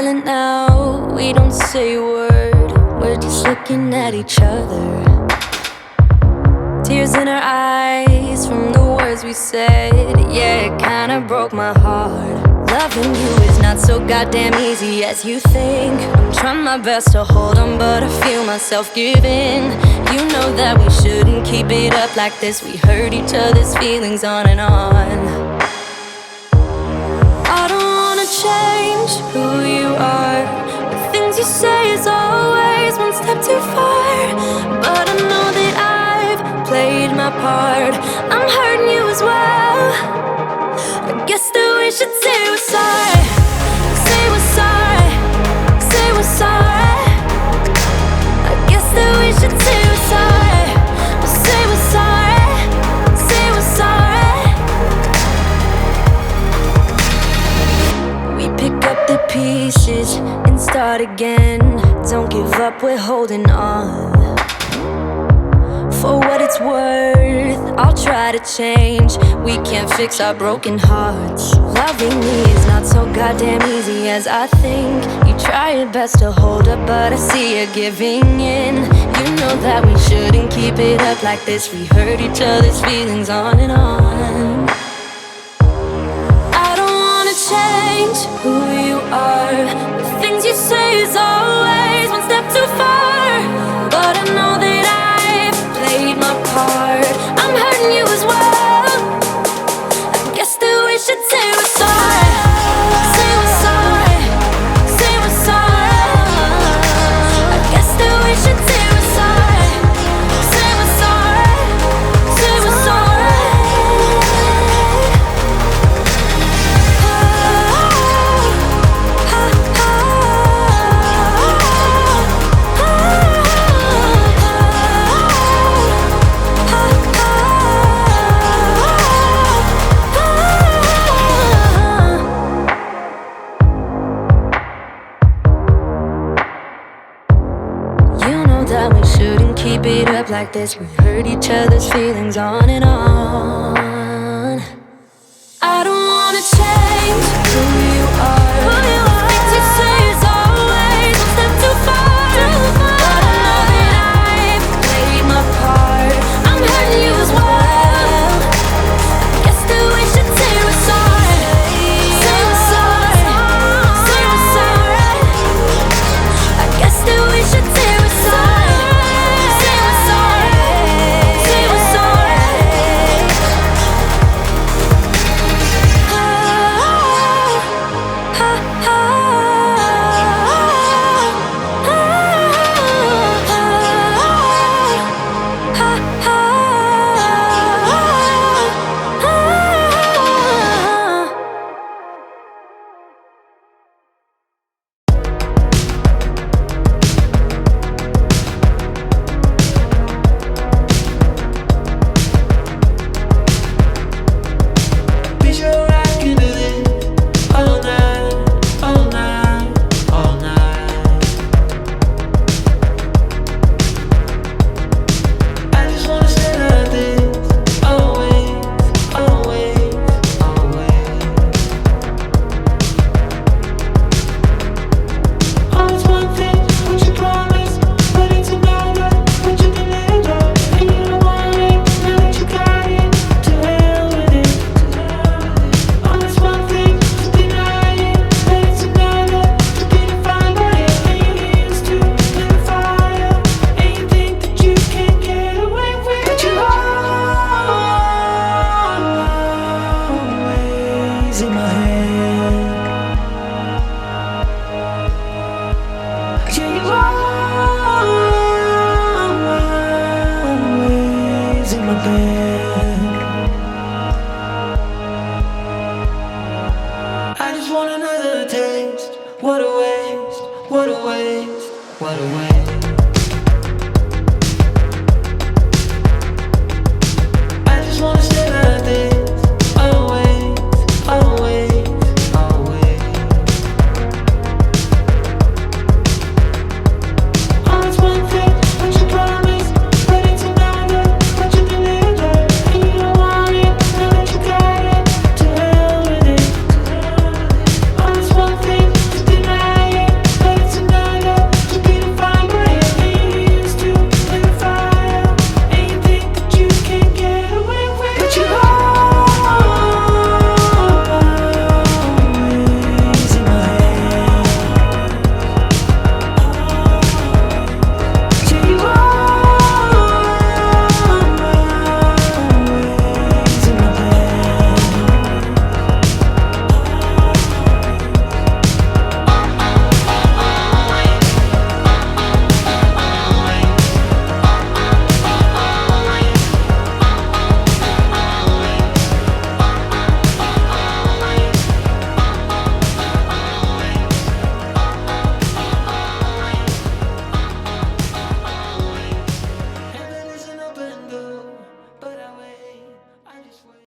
silent now, we don't say a word. We're just looking at each other. Tears in our eyes from the words we said. Yeah, it kinda broke my heart. Loving you is not so goddamn easy as you think. I'm trying my best to hold on, but I feel myself giving. You know that we shouldn't keep it up like this. We hurt each other's feelings on and on. I don't wanna change who you are. The things you say is always one step too far. But I know that I've played my part. I'm hurting you as well. I guess that we should say we're sorry. Say we're sorry. Say we're sorry. I guess that we should say we're sorry. We'll say we're sorry. Say we're sorry. We pick up the pieces and start again. Don't give up, we're holding on. For what it's worth, I'll try to change. We can't fix our broken hearts. Loving me is not so goddamn easy as I think. You try your best to hold up, but I see you giving in. You know that we shouldn't keep it up like this. We hurt each other's feelings on and on. I don't wanna change who you are. The things you say is always one step too far. But I know that I've played my part. I'm hurting you as well. I guess that we should say we're sorry. Say we're sorry. Say we're sorry. I guess that we should say we're sorry. Say we're sorry. Say we're sorry. That we shouldn't keep it up like this. We hurt each other's feelings on and on. I don't wanna change who you are. The things you say is always one step too far. But I know that I've played my part. I'm hurting you as well. I guess that we should say we're sorry. Say we're sorry. Say we're sorry. I guess that we should say we're sorry. I just want another taste. What a waste, what a waste, what a waste.